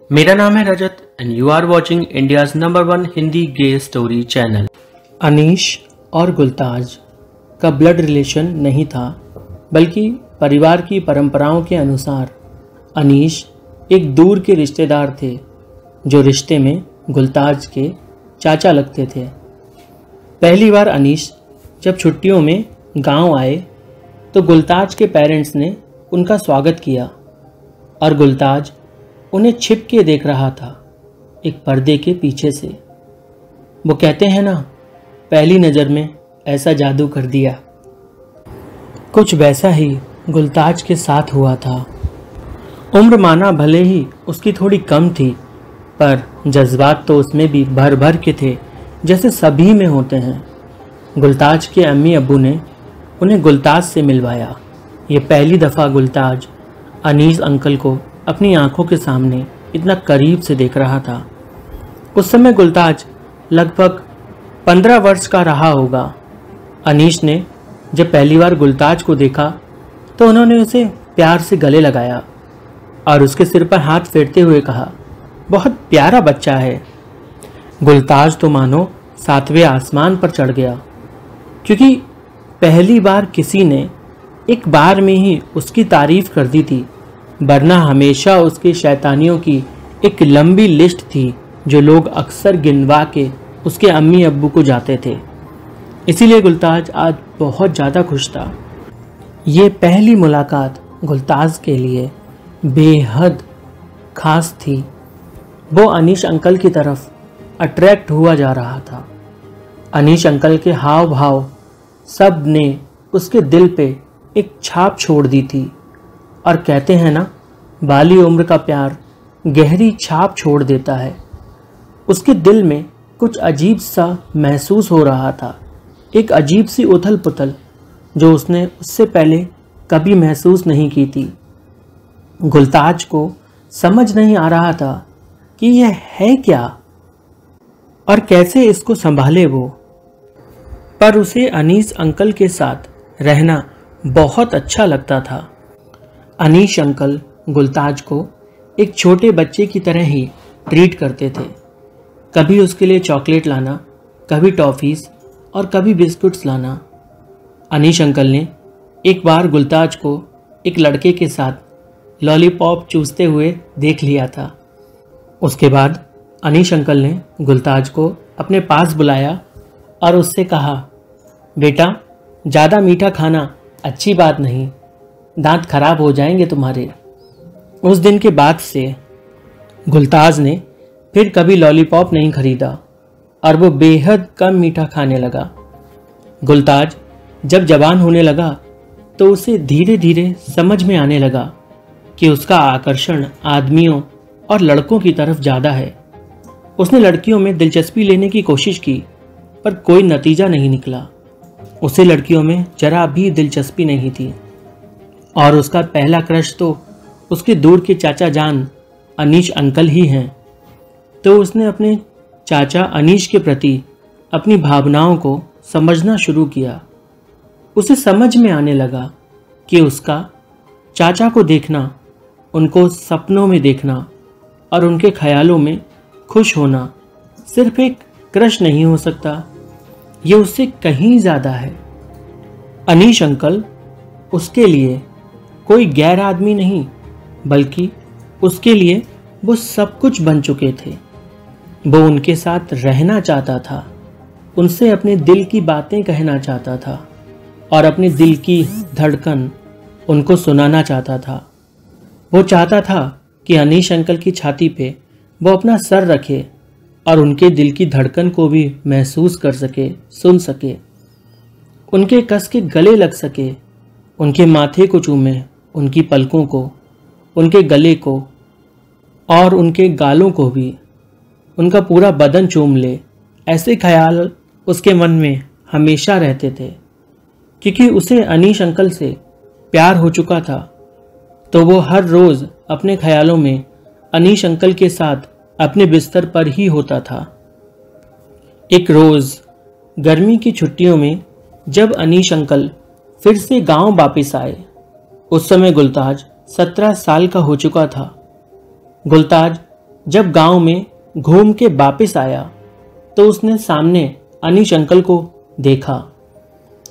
मेरा नाम है Rajat and you are watching India's number 1 Hindi gay story channel. Anish और गुलताज का ब्लड रिलेशन नहीं था, बल्कि परिवार की परंपराओं के अनुसार अनीश एक दूर के रिश्तेदार थे, जो रिश्ते में गुलताज के चाचा लगते थे। पहली बार अनीश जब छुट्टियों में गांव आए तो गुलताज के पेरेंट्स ने उनका स्वागत किया और गुलताज उन्हें छिप के देख रहा था, एक पर्दे के पीछे से। वो कहते हैं ना, पहली नज़र में ऐसा जादू कर दिया। कुछ वैसा ही गुलताज के साथ हुआ था। उम्र माना भले ही उसकी थोड़ी कम थी, पर जज्बात तो उसमें भी भर भर के थे, जैसे सभी में होते हैं। गुलताज के अम्मी अब्बू ने उन्हें गुलताज से मिलवाया। ये पहली दफ़ा गुलताज अनीस अंकल को अपनी आंखों के सामने इतना करीब से देख रहा था। उस समय गुलताज लगभग 15 वर्ष का रहा होगा। अनीश ने जब पहली बार गुलताज को देखा तो उन्होंने उसे प्यार से गले लगाया और उसके सिर पर हाथ फेरते हुए कहा, बहुत प्यारा बच्चा है। गुलताज तो मानो 7वें आसमान पर चढ़ गया, क्योंकि पहली बार किसी ने एक बार में ही उसकी तारीफ कर दी थी, वरना हमेशा उसकी शैतानियों की एक लंबी लिस्ट थी जो लोग अक्सर गिनवा के उसके अम्मी अब्बू को जाते थे। इसीलिए गुलताज आज बहुत ज़्यादा खुश था। ये पहली मुलाकात गुलताज के लिए बेहद खास थी। वो अनीश अंकल की तरफ अट्रैक्ट हुआ जा रहा था। अनीश अंकल के हाव भाव सब ने उसके दिल पे एक छाप छोड़ दी थी, और कहते हैं ना, बाली उम्र का प्यार गहरी छाप छोड़ देता है। उसके दिल में कुछ अजीब सा महसूस हो रहा था, एक अजीब सी उथल पुथल जो उसने उससे पहले कभी महसूस नहीं की थी। गुलताज को समझ नहीं आ रहा था कि यह है क्या और कैसे इसको संभाले वो, पर उसे अनीस अंकल के साथ रहना बहुत अच्छा लगता था। अनीश अंकल गुलताज को एक छोटे बच्चे की तरह ही ट्रीट करते थे। कभी उसके लिए चॉकलेट लाना, कभी टॉफ़ीज़ और कभी बिस्कुट्स लाना। अनीश अंकल ने एक बार गुलताज को एक लड़के के साथ लॉलीपॉप चूसते हुए देख लिया था। उसके बाद अनीश अंकल ने गुलताज को अपने पास बुलाया और उससे कहा, बेटा, ज़्यादा मीठा खाना अच्छी बात नहीं, दांत खराब हो जाएंगे तुम्हारे। उस दिन के बाद से गुलताज ने फिर कभी लॉलीपॉप नहीं खरीदा और वो बेहद कम मीठा खाने लगा। गुलताज जब जवान होने लगा तो उसे धीरे धीरे समझ में आने लगा कि उसका आकर्षण आदमियों और लड़कों की तरफ ज़्यादा है। उसने लड़कियों में दिलचस्पी लेने की कोशिश की, पर कोई नतीजा नहीं निकला। उसे लड़कियों में जरा भी दिलचस्पी नहीं थी, और उसका पहला क्रश तो उसके दूर के चाचा जान अनीश अंकल ही हैं। तो उसने अपने चाचा अनीश के प्रति अपनी भावनाओं को समझना शुरू किया। उसे समझ में आने लगा कि उसका चाचा को देखना, उनको सपनों में देखना और उनके ख्यालों में खुश होना सिर्फ एक क्रश नहीं हो सकता, ये उससे कहीं ज़्यादा है। अनीश अंकल उसके लिए कोई गैर आदमी नहीं, बल्कि उसके लिए वो सब कुछ बन चुके थे। वो उनके साथ रहना चाहता था, उनसे अपने दिल की बातें कहना चाहता था और अपने दिल की धड़कन उनको सुनाना चाहता था। वो चाहता था कि अनीश अंकल की छाती पे वो अपना सर रखे और उनके दिल की धड़कन को भी महसूस कर सके, सुन सके, उनके कस के गले लग सके, उनके माथे को चूमे, उनकी पलकों को, उनके गले को और उनके गालों को भी, उनका पूरा बदन चूम ले। ऐसे ख्याल उसके मन में हमेशा रहते थे, क्योंकि उसे अनीश अंकल से प्यार हो चुका था। तो वो हर रोज़ अपने ख्यालों में अनीश अंकल के साथ अपने बिस्तर पर ही होता था। एक रोज़ गर्मी की छुट्टियों में जब अनीश अंकल फिर से गांव वापस आए, उस समय गुलताज 17 साल का हो चुका था। गुलताज जब गांव में घूम के वापस आया तो उसने सामने अनीश अंकल को देखा।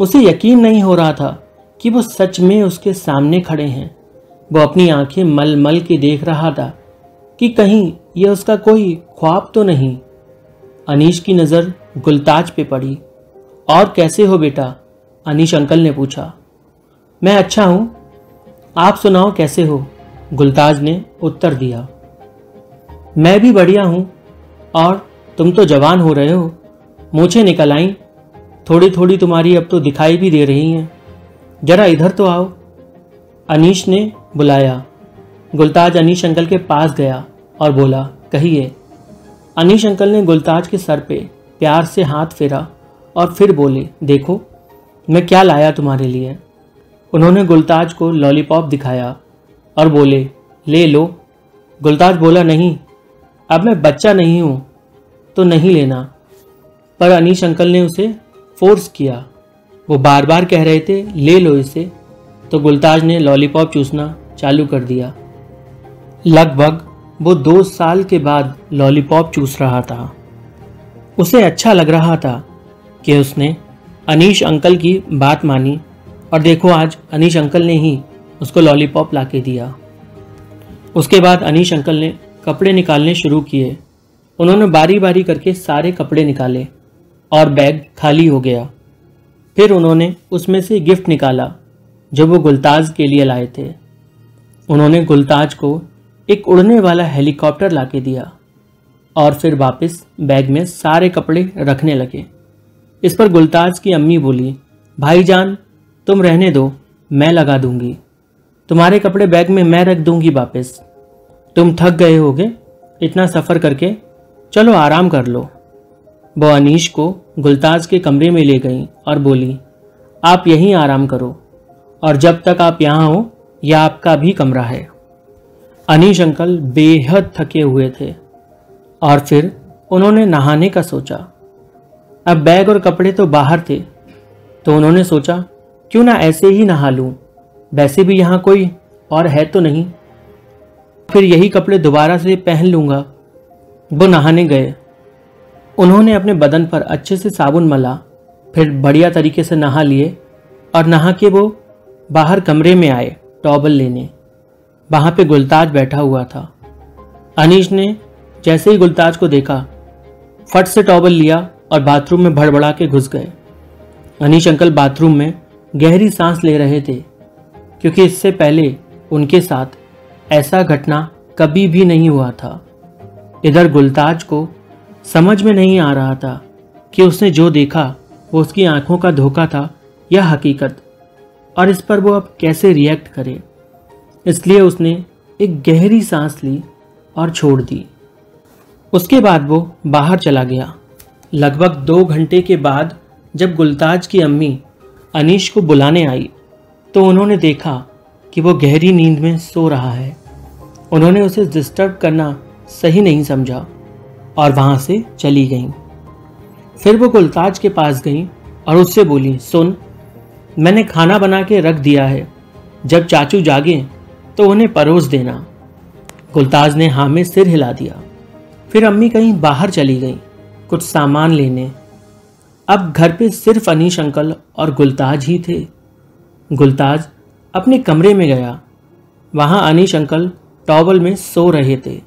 उसे यकीन नहीं हो रहा था कि वो सच में उसके सामने खड़े हैं। वो अपनी आंखें मल मल के देख रहा था कि कहीं यह उसका कोई ख्वाब तो नहीं। अनीश की नज़र गुलताज पे पड़ी। और कैसे हो बेटा? अनीश अंकल ने पूछा। मैं अच्छा हूँ, आप सुनाओ कैसे हो? गुलताज ने उत्तर दिया। मैं भी बढ़िया हूँ। और तुम तो जवान हो रहे हो, मूछें निकल आईं, थोड़ी थोड़ी तुम्हारी अब तो दिखाई भी दे रही हैं। जरा इधर तो आओ, अनीश ने बुलाया। गुलताज अनीश अंकल के पास गया और बोला, कहिए। अनीश अंकल ने गुलताज के सर पे प्यार से हाथ फेरा और फिर बोले, देखो मैं क्या लाया तुम्हारे लिए। उन्होंने गुलताज को लॉलीपॉप दिखाया और बोले, ले लो। गुलताज बोला, नहीं, अब मैं बच्चा नहीं हूँ तो नहीं लेना। पर अनीश अंकल ने उसे फोर्स किया। वो बार बार कह रहे थे, ले लो इसे, तो गुलताज ने लॉलीपॉप चूसना चालू कर दिया। लगभग वो 2 साल के बाद लॉलीपॉप चूस रहा था। उसे अच्छा लग रहा था कि उसने अनीश अंकल की बात मानी और देखो आज अनीश अंकल ने ही उसको लॉलीपॉप ला के दिया। उसके बाद अनीश अंकल ने कपड़े निकालने शुरू किए। उन्होंने बारी बारी करके सारे कपड़े निकाले और बैग खाली हो गया। फिर उन्होंने उसमें से गिफ्ट निकाला जो वो गुलताज के लिए लाए थे। उन्होंने गुलताज को एक उड़ने वाला हेलीकॉप्टर ला के दिया और फिर वापस बैग में सारे कपड़े रखने लगे। इस पर गुलताज की अम्मी बोली, भाईजान तुम रहने दो, मैं लगा दूंगी। तुम्हारे कपड़े बैग में मैं रख दूंगी वापस। तुम थक गए होगे इतना सफ़र करके, चलो आराम कर लो। वो अनीश को गुलताज के कमरे में ले गई और बोली, आप यहीं आराम करो और जब तक आप यहाँ हो यह आपका भी कमरा है। अनीश अंकल बेहद थके हुए थे और फिर उन्होंने नहाने का सोचा। अब बैग और कपड़े तो बाहर थे तो उन्होंने सोचा, क्यों ना ऐसे ही नहा लूं, वैसे भी यहाँ कोई और है तो नहीं, फिर यही कपड़े दोबारा से पहन लूँगा। वो नहाने गए। उन्होंने अपने बदन पर अच्छे से साबुन मला, फिर बढ़िया तरीके से नहा लिए और नहा के वो बाहर कमरे में आए टॉवल लेने। वहाँ पे गुलताज बैठा हुआ था। अनीश ने जैसे ही गुलताज को देखा फट से टॉवल लिया और बाथरूम में भड़बड़ा के घुस गए। अनीश अंकल बाथरूम में गहरी सांस ले रहे थे क्योंकि इससे पहले उनके साथ ऐसा घटना कभी भी नहीं हुआ था। इधर गुलताज को समझ में नहीं आ रहा था कि उसने जो देखा वो उसकी आंखों का धोखा था या हकीकत, और इस पर वो अब कैसे रिएक्ट करे। इसलिए उसने एक गहरी सांस ली और छोड़ दी। उसके बाद वो बाहर चला गया। लगभग 2 घंटे के बाद जब गुलताज की अम्मी अनीश को बुलाने आई तो उन्होंने देखा कि वो गहरी नींद में सो रहा है। उन्होंने उसे डिस्टर्ब करना सही नहीं समझा और वहाँ से चली गईं। फिर वो गुलताज के पास गईं और उससे बोली, सुन, मैंने खाना बना के रख दिया है, जब चाचू जागे तो उन्हें परोस देना। गुलताज ने हाँ में सिर हिला दिया। फिर अम्मी कहीं बाहर चली गईं कुछ सामान लेने। अब घर पे सिर्फ अनीश अंकल और गुलताज ही थे। गुलताज अपने कमरे में गया। वहाँ अनीश अंकल टॉवल में सो रहे थे।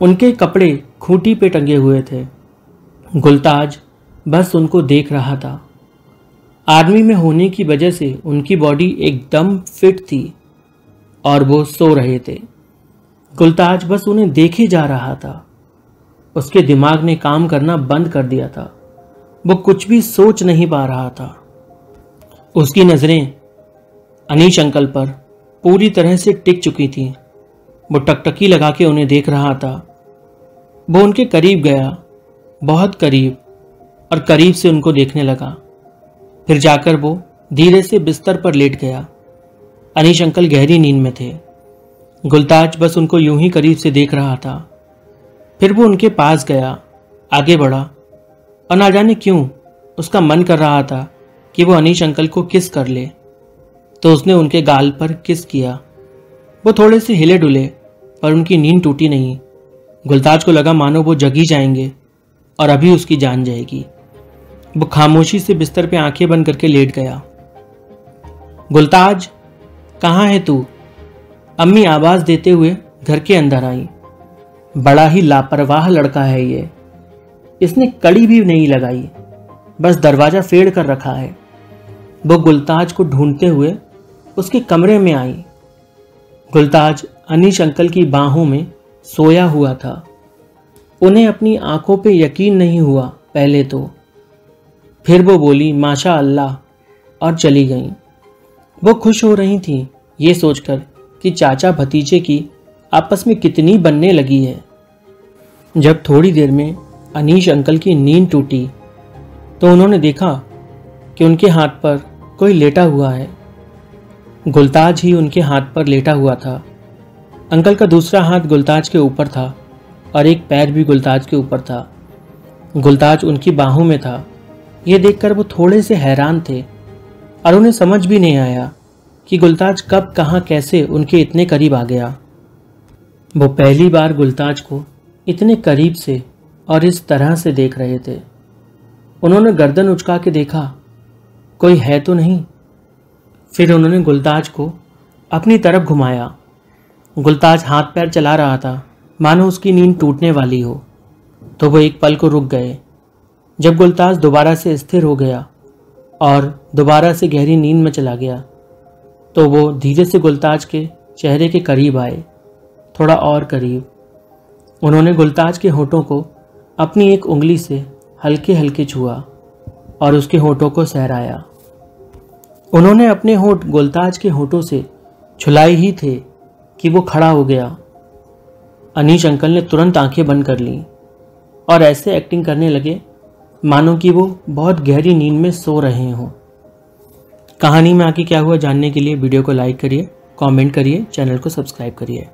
उनके कपड़े खूंटी पे टंगे हुए थे। गुलताज बस उनको देख रहा था। आर्मी में होने की वजह से उनकी बॉडी एकदम फिट थी और वो सो रहे थे। गुलताज बस उन्हें देखे जा रहा था। उसके दिमाग ने काम करना बंद कर दिया था। वो कुछ भी सोच नहीं पा रहा था। उसकी नज़रें अनीश अंकल पर पूरी तरह से टिक चुकी थी। वो टकटकी लगा के उन्हें देख रहा था। वो उनके करीब गया, बहुत करीब, और करीब से उनको देखने लगा। फिर जाकर वो धीरे से बिस्तर पर लेट गया। अनीश अंकल गहरी नींद में थे। गुलताज बस उनको यूं ही करीब से देख रहा था। फिर वो उनके पास गया, आगे बढ़ा, और ना जाने क्यों उसका मन कर रहा था कि वो अनीश अंकल को किस कर ले। तो उसने उनके गाल पर किस किया। वो थोड़े से हिले डुले पर उनकी नींद टूटी नहीं। गुलताज को लगा मानो वो जग ही जाएंगे और अभी उसकी जान जाएगी। वो खामोशी से बिस्तर पे आंखें बंद करके लेट गया। गुलताज, कहाँ है तू? अम्मी आवाज देते हुए घर के अंदर आई। बड़ा ही लापरवाह लड़का है ये, इसने कड़ी भी नहीं लगाई, बस दरवाजा फेड़ कर रखा है। वो गुलताज को ढूंढते हुए उसके कमरे में आई। गुलताज अनीश अंकल की बाहों में सोया हुआ था। उन्हें अपनी आंखों पे यकीन नहीं हुआ पहले तो, फिर वो बोली माशा अल्लाह और चली गईं। वो खुश हो रही थी ये सोचकर कि चाचा भतीजे की आपस में कितनी बनने लगी है। जब थोड़ी देर में अनीश अंकल की नींद टूटी तो उन्होंने देखा कि उनके हाथ पर कोई लेटा हुआ है। गुलताज ही उनके हाथ पर लेटा हुआ था। अंकल का दूसरा हाथ गुलताज के ऊपर था और एक पैर भी गुलताज के ऊपर था। गुलताज उनकी बाहों में था। ये देखकर वो थोड़े से हैरान थे और उन्हें समझ भी नहीं आया कि गुलताज कब कहाँ कैसे उनके इतने करीब आ गया। वो पहली बार गुलताज को इतने करीब से और इस तरह से देख रहे थे। उन्होंने गर्दन उचका के देखा, कोई है तो नहीं। फिर उन्होंने गुलताज को अपनी तरफ घुमाया। गुलताज हाथ पैर चला रहा था मानो उसकी नींद टूटने वाली हो। तो वो एक पल को रुक गए। जब गुलताज दोबारा से स्थिर हो गया और दोबारा से गहरी नींद में चला गया तो वो धीरे से गुलताज के चेहरे के करीब आए, थोड़ा और करीब। उन्होंने गुलताज के होठों को अपनी एक उंगली से हल्के हल्के छुआ और उसके होठों को सहराया। उन्होंने अपने होठ गुलताज के होठों से छुलाए ही थे कि वो खड़ा हो गया। अनीश अंकल ने तुरंत आंखें बंद कर लीं और ऐसे एक्टिंग करने लगे मानो कि वो बहुत गहरी नींद में सो रहे हों। कहानी में आगे क्या हुआ जानने के लिए वीडियो को लाइक करिए, कमेंट करिए, चैनल को सब्सक्राइब करिए।